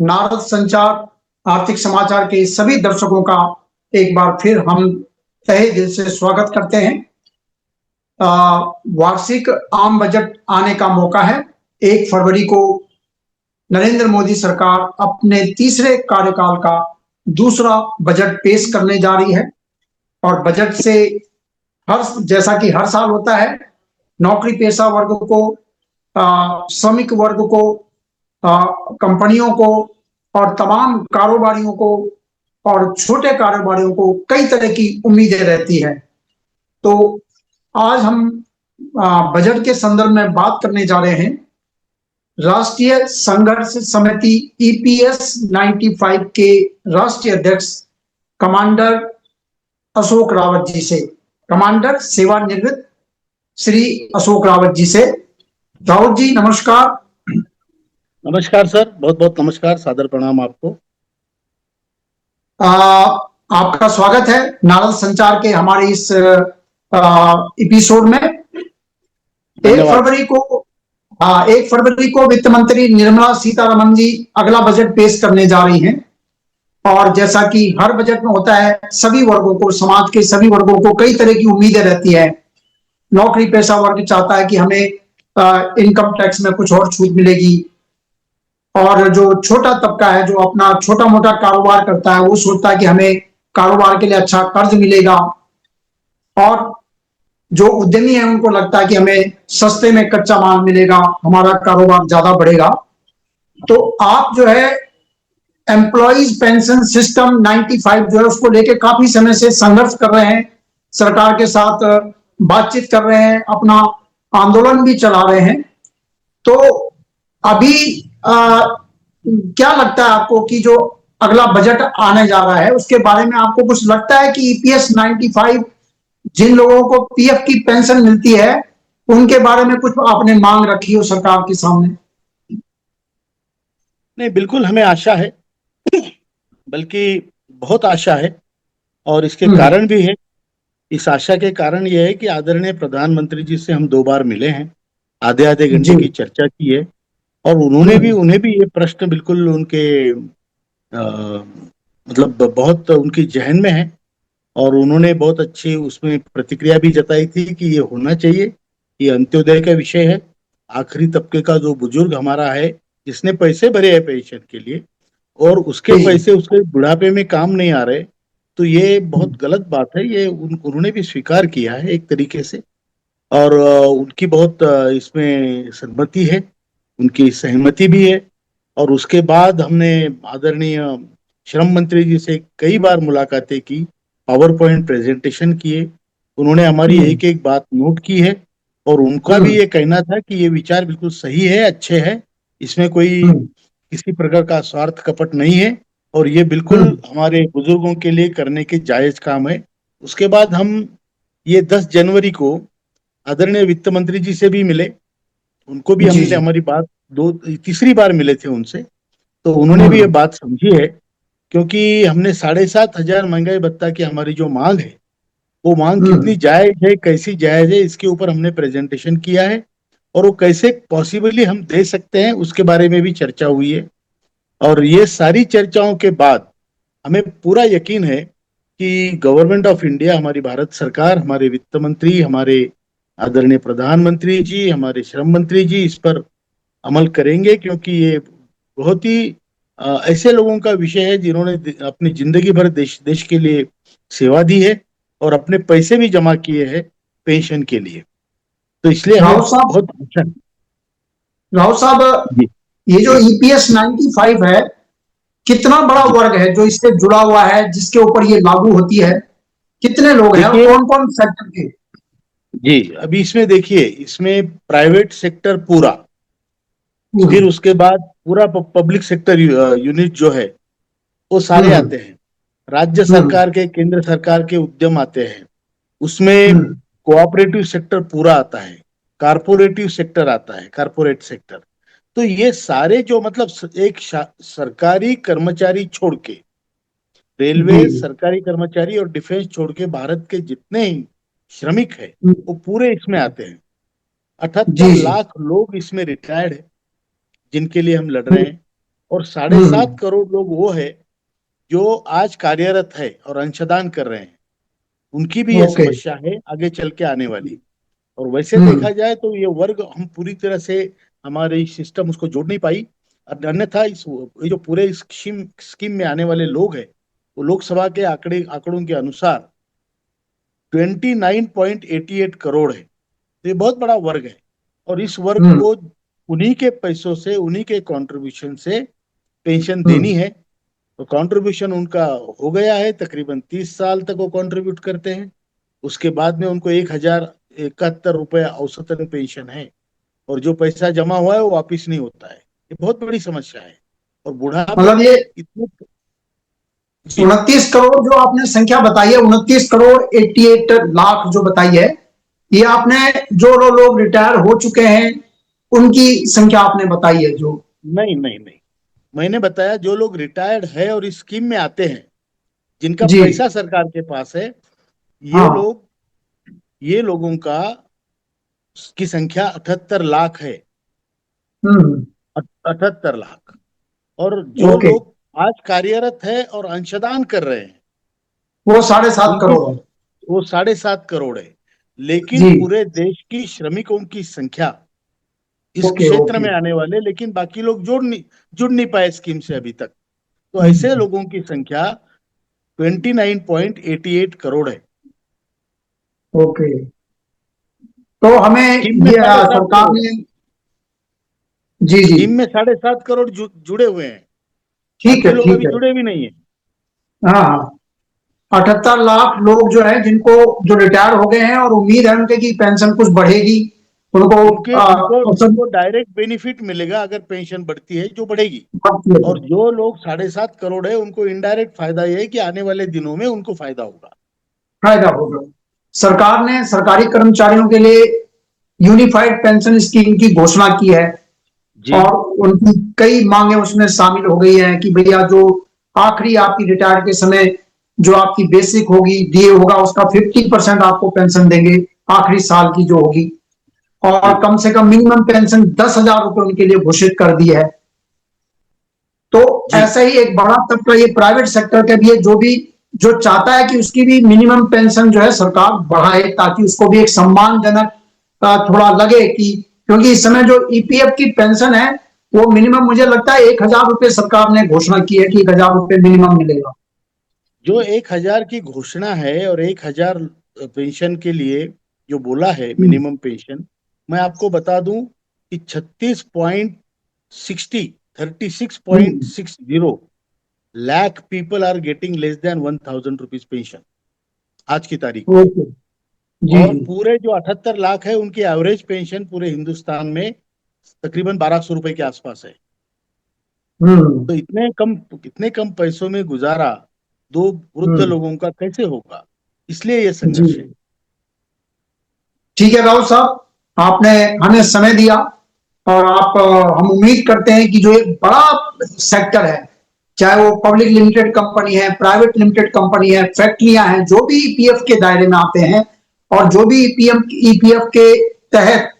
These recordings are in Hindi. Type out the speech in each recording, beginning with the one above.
नारद संचार आर्थिक समाचार के सभी दर्शकों का एक बार फिर हम तहे दिल से स्वागत करते हैं। वार्षिक आम बजट आने का मौका है। 1 फरवरी को नरेंद्र मोदी सरकार अपने तीसरे कार्यकाल का दूसरा बजट पेश करने जा रही है और बजट से जैसा कि हर साल होता है, नौकरी पेशा वर्ग को, श्रमिक वर्ग को, कंपनियों को और तमाम कारोबारियों को और छोटे कारोबारियों को कई तरह की उम्मीदें रहती है। तो आज हम बजट के संदर्भ में बात करने जा रहे हैं राष्ट्रीय संघर्ष समिति ईपीएस 95 के राष्ट्रीय अध्यक्ष कमांडर अशोक रावत जी से, कमांडर सेवानिवृत्त श्री अशोक रावत जी से। रावत जी नमस्कार। नमस्कार सर, बहुत बहुत नमस्कार, सादर प्रणाम आपको। आपका स्वागत है नारद संचार के हमारे इस एपिसोड में। 1 फरवरी को वित्त मंत्री निर्मला सीतारमण जी अगला बजट पेश करने जा रही हैं और जैसा कि हर बजट में होता है, सभी वर्गों को, समाज के सभी वर्गों को कई तरह की उम्मीदें रहती है। नौकरी पेशा वर्ग चाहता है कि हमें इनकम टैक्स में कुछ और छूट मिलेगी, और जो छोटा तबका है, जो अपना छोटा मोटा कारोबार करता है, वो सोचता है कि हमें कारोबार के लिए अच्छा कर्ज मिलेगा, और जो उद्यमी है उनको लगता है कि हमें सस्ते में कच्चा माल मिलेगा, हमारा कारोबार ज्यादा बढ़ेगा। तो आप जो है एम्प्लॉइज पेंशन सिस्टम 95 जो है उसको लेके काफी समय से संघर्ष कर रहे हैं, सरकार के साथ बातचीत कर रहे हैं, अपना आंदोलन भी चला रहे हैं। तो अभी क्या लगता है आपको कि जो अगला बजट आने जा रहा है उसके बारे में आपको कुछ लगता है कि ईपीएस 95 जिन लोगों को पीएफ की पेंशन मिलती है उनके बारे में कुछ आपने मांग रखी हो सरकार के सामने? नहीं, बिल्कुल हमें आशा है, बल्कि बहुत आशा है, और इसके कारण भी है। इस आशा के कारण यह है कि आदरणीय प्रधानमंत्री जी से हम 2 बार मिले हैं, आधे आधे घंटे की चर्चा की है, और उन्हें भी ये प्रश्न बिल्कुल उनके मतलब बहुत उनकी जहन में है, और उन्होंने बहुत अच्छी उसमें प्रतिक्रिया भी जताई थी कि ये होना चाहिए, ये अंत्योदय का विषय है। आखिरी तबके का जो बुजुर्ग हमारा है, जिसने पैसे भरे हैं पेंशन के लिए, और उसके पैसे उसके बुढ़ापे में काम नहीं आ रहे, तो ये बहुत गलत बात है। ये उन्होंने भी स्वीकार किया है एक तरीके से, और उनकी बहुत इसमें सहमति है, उनकी सहमति भी है। और उसके बाद हमने आदरणीय श्रम मंत्री जी से कई बार मुलाकातें की, पावर पॉइंट प्रेजेंटेशन किए, उन्होंने हमारी एक एक बात नोट की है, और उनका भी ये कहना था कि ये विचार बिल्कुल सही है, अच्छे है, इसमें कोई किसी प्रकार का स्वार्थ कपट नहीं है, और ये बिल्कुल हमारे बुजुर्गों के लिए करने के जायज काम है। उसके बाद हम ये 10 जनवरी को आदरणीय वित्त मंत्री जी से भी मिले, उनको भी हमने हमारी बात तीसरी बार मिले थे उनसे, तो उन्होंने भी ये बात समझी है, क्योंकि हमने 7,500 महंगाई भत्ता की हमारी जो मांग है, वो मांग कितनी जायज है, कैसी जायज है, इसके ऊपर हमने प्रेजेंटेशन किया है, और वो कैसे पॉसिबली हम दे सकते हैं उसके बारे में भी चर्चा हुई है। और ये सारी चर्चाओं के बाद हमें पूरा यकीन है कि गवर्नमेंट ऑफ इंडिया, हमारी भारत सरकार, हमारे वित्त मंत्री, हमारे आदरणीय प्रधानमंत्री जी, हमारे श्रम मंत्री जी इस पर अमल करेंगे, क्योंकि ये बहुत ही ऐसे लोगों का विषय है जिन्होंने अपनी जिंदगी भर देश के लिए सेवा दी है और अपने पैसे भी जमा किए हैं पेंशन के लिए। तो इसलिए हमें बहुत अच्छा। राव साहब, ये जो ईपीएस 95 है, कितना बड़ा वर्ग है जो इससे जुड़ा हुआ है, जिसके ऊपर ये लागू होती है? कितने लोग हैं और कौन कौन सेक्टर के? जी, अभी इसमें देखिए, इसमें प्राइवेट सेक्टर पूरा, फिर उसके बाद पूरा पब्लिक सेक्टर यूनिट जो है वो सारे आते हैं, राज्य सरकार के, केंद्र सरकार के उद्यम आते हैं, उसमें कोऑपरेटिव सेक्टर पूरा आता है, कारपोरेटिव सेक्टर आता है, कारपोरेट सेक्टर। तो ये सारे जो मतलब एक सरकारी कर्मचारी छोड़ के, रेलवे सरकारी कर्मचारी और डिफेंस छोड़ के भारत के जितने ही श्रमिक है वो पूरे इसमें आते हैं। 78 लाख लोग इसमें रिटायर्ड है जिनके लिए हम लड़ रहे हैं, और 7.5 हम्म। करोड़ लोग वो है जो आज कार्यरत है और अंशदान कर रहे हैं। उनकी भी ये ओके। समस्या है आगे चल के आने वाली। और वैसे हम्म। देखा जाए तो ये वर्ग हम पूरी तरह से हमारे सिस्टम उसको जोड़ नहीं पाई। अन्यथा इस ये जो पूरे स्कीम स्कीम में आने वाले लोग हैं, वो लोकसभा के आंकड़ों के अनुसार 29.88 करोड़ है। तो ये बहुत बड़ा वर्ग है। और इस वर्ग हम्म। को उन्हीं के पैसों से, उन्हीं के कंट्रीब्यूशन से पेंशन हम्म। देनी है। तो कंट्रीब्यूशन उनका हो गया है, तकरीबन 30 साल तक वो कंट्रीब्यूट करते हैं। उसके बाद में उनको 1,071 रुपये औसतन पेंशन है। और जो पैसा जमा हुआ है वो वापिस नहीं होता है। ये बहुत बड़ी समस्या है। और बुढ़ापे मतलब में ये इतने। जी। 29 करोड़ जो आपने संख्या बताई है, 29 करोड़ 88 लाख जो बताई है, ये आपने जो लोग रिटायर हो चुके हैं उनकी संख्या आपने बताई है जो। नहीं नहीं नहीं, मैंने बताया जो लोग रिटायर्ड है और इस स्कीम में आते हैं, जिनका जी। पैसा सरकार के पास है, ये हाँ। लोग, ये लोगों का की संख्या 78 लाख है। हम्म। 78 लाख। और जो ओके। लोग आज कार्यरत है और अंशदान कर रहे हैं, वो 7.5 उनकी, करोड़ है। वो 7.5 करोड़ है। लेकिन जी। पूरे देश की श्रमिकों की संख्या इस ओके। क्षेत्र ओके। में आने वाले, लेकिन बाकी लोग जुड़ नहीं पाए स्कीम से अभी तक। तो ऐसे हम्म। लोगों की संख्या 29.88 करोड़ है। ओके। तो हमें स्कीम में ये साढ़े सात सरकार करोड़ ने। जी जी। स्कीम में 7.5 करोड़ जुड़े हुए हैं। ठीक बाकी है, लोग ठीक अभी है। जुड़े भी नहीं है। हाँ हाँ। 78 लाख लोग जो है जिनको, जो रिटायर हो गए हैं और उम्मीद है उनके की पेंशन कुछ बढ़ेगी, उनको उनके उनको अवसर उनको डायरेक्ट बेनिफिट मिलेगा अगर पेंशन बढ़ती है, जो बढ़ेगी। प्राप्त किया और जाए। जो लोग 7.5 करोड़ है, उनको इनडायरेक्ट फायदा ये है कि आने वाले दिनों में उनको फायदा होगा। फायदा होगा। सरकार ने सरकारी कर्मचारियों के लिए यूनिफाइड पेंशन स्कीम की घोषणा की है। जी। और उनकी कई मांगे उसमें शामिल हो गई हैं कि भैया जो आखिरी आपकी रिटायर के समय जो आपकी बेसिक होगी दिए होगा उसका 50% आपको पेंशन देंगे आखिरी साल की जो होगी। जी। और कम से कम मिनिमम पेंशन 10,000 रुपए उनके लिए घोषित कर दी है। तो जी। ऐसा ही एक बड़ा तबका ये प्राइवेट सेक्टर का भी है जो भी, जो चाहता है कि उसकी भी मिनिमम पेंशन जो है सरकार बढ़ाए ताकि उसको भी एक सम्मानजनक थोड़ा लगे कि, क्योंकि इस समय जो ईपीएफ की पेंशन है वो मिनिमम मुझे लगता है 1,000 रुपए सरकार ने घोषणा की है कि 1,000 रुपए मिनिमम मिलेगा। जो 1,000 की घोषणा है और 1,000 पेंशन के लिए जो बोला है हम्म। मिनिमम पेंशन, मैं आपको बता दूं कि 36.60 people are getting less than 1,000 rupees pension आज की तारीख में। ओके। जी और जी। पूरे जो 78 लाख है, उनकी एवरेज पेंशन पूरे हिंदुस्तान में तकरीबन 1,200 रुपए के आसपास है। हम्म। तो इतने कम पैसों में गुजारा दो वृद्ध हम्म। लोगों का कैसे होगा? इसलिए ये जी। संघर्ष है। ठीक है राहुल साहब, आपने हमें समय दिया। और हम उम्मीद करते हैं कि जो एक बड़ा सेक्टर है, चाहे वो पब्लिक लिमिटेड कंपनी है, प्राइवेट लिमिटेड कंपनी है, फैक्ट्रियां हैं, जो भी ईपीएफ के दायरे में आते हैं और जो भी ईपीएफ के तहत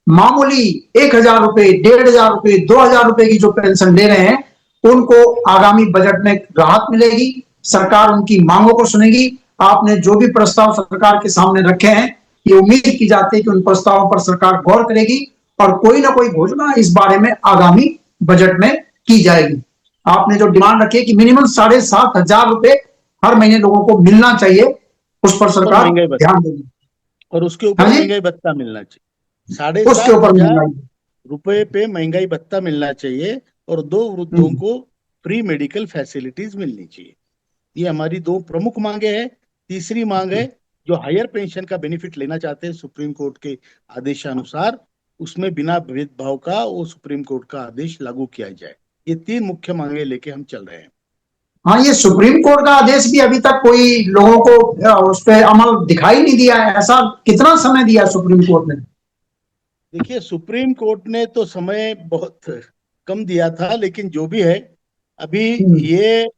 मामूली 1,000 रुपए, 1,500 रुपए, 2,000 रुपए की जो पेंशन ले रहे हैं, उनको आगामी बजट में राहत मिलेगी। सरकार उनकी मांगों को सुनेगी। आपने जो भी प्रस्ताव सरकार के सामने रखे हैं, ये उम्मीद की जाती है कि उन प्रस्तावों पर सरकार गौर करेगी और कोई ना कोई घोषणा इस बारे में आगामी बजट में की जाएगी। आपने जो डिमांड रखी है कि मिनिमम 7,500 रुपए हर महीने लोगों को मिलना चाहिए, उस पर और सरकार महंगाई भत्ता, ध्यान देगी। और उसके हाँ ऊपर जी। महंगाई भत्ता मिलना चाहिए। साढ़े उसके सात ऊपर हजार महंगाई। रुपए पे महंगाई भत्ता मिलना चाहिए। और दो वृद्धों हम्म। को फ्री मेडिकल फैसिलिटीज मिलनी चाहिए। ये हमारी दो प्रमुख मांगे हैं। तीसरी मांग है, जो हायर पेंशन का बेनिफिट लेना चाहते हैं सुप्रीम कोर्ट के आदेशानुसार, उसमें बिना भेदभाव का वो सुप्रीम कोर्ट का आदेश लागू किया जाए। ये तीन मुख्य मांगे लेके हम चल रहे हैं। हाँ, ये सुप्रीम कोर्ट का आदेश भी अभी तक कोई लोगों को उस पर अमल दिखाई नहीं दिया है। ऐसा कितना समय दिया सुप्रीम कोर्ट ने? देखिए, सुप्रीम कोर्ट ने तो समय बहुत कम दिया था, लेकिन जो भी है, अभी हम्म। ये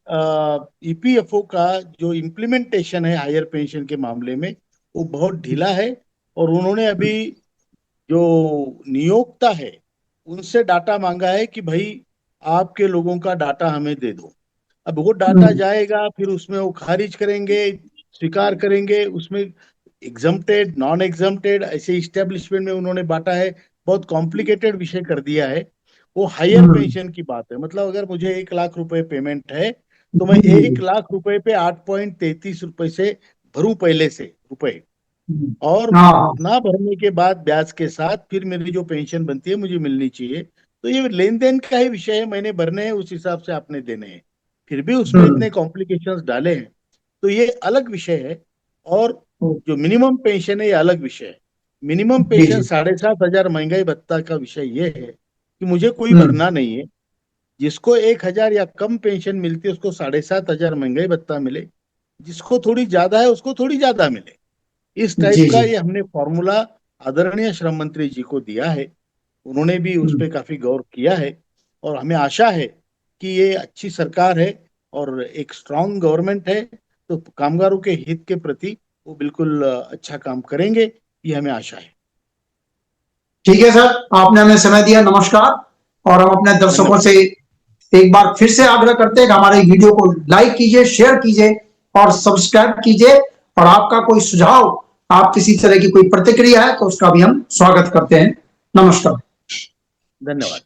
ईपीएफओ का जो इम्प्लीमेंटेशन है हायर पेंशन के मामले में, वो बहुत ढीला है। और उन्होंने अभी जो नियोक्ता है, उनसे डाटा मांगा है कि भाई आपके लोगों का डाटा हमें दे दो। अब वो डाटा जाएगा, फिर उसमें वो खारिज करेंगे, स्वीकार करेंगे, उसमें एग्जम्प्टेड, नॉन एग्जम्प्टेड, ऐसे इस्टेब्लिशमेंट में उन्होंने बांटा है। बहुत कॉम्प्लिकेटेड विषय कर दिया है। वो हायर पेंशन की बात है, मतलब अगर मुझे 1 लाख रुपए पेमेंट है तो मैं 1 लाख रुपए पे 8.33 रुपए से भरूं पहले से रुपए, और हाँ। उतना भरने के बाद ब्याज के साथ फिर मेरी जो पेंशन बनती है मुझे मिलनी चाहिए। तो ये लेन देन का ही विषय है, मैंने भरने हैं, उस हिसाब से आपने देने हैं। फिर भी उसमें इतने कॉम्प्लिकेशंस डाले हैं, तो ये अलग विषय है। और जो मिनिमम पेंशन है ये अलग विषय है। मिनिमम जी पेंशन जी। 7,500 महंगाई भत्ता का विषय ये है कि मुझे कोई भरना नहीं है। जिसको 1,000 या कम पेंशन मिलती है उसको 7,500 महंगाई भत्ता मिले, जिसको थोड़ी ज्यादा है उसको थोड़ी ज्यादा मिले। इस टाइप जी का जी। ये हमने फॉर्मूला आदरणीय श्रम मंत्री जी को दिया है। उन्होंने भी उस पर काफी गौर किया है, और हमें आशा है कि ये अच्छी सरकार है और एक स्ट्रांग गवर्नमेंट है, तो कामगारों के हित के प्रति वो बिल्कुल अच्छा काम करेंगे, ये हमें आशा है। ठीक है सर, आपने हमें समय दिया, नमस्कार। और हम अपने दर्शकों धन्यवाद। से एक बार फिर से आग्रह करते हैं कि हमारे वीडियो को लाइक कीजिए, शेयर कीजिए और सब्सक्राइब कीजिए। और आपका कोई सुझाव, आप किसी तरह की कोई प्रतिक्रिया है तो उसका भी हम स्वागत करते हैं। नमस्कार। धन्यवाद।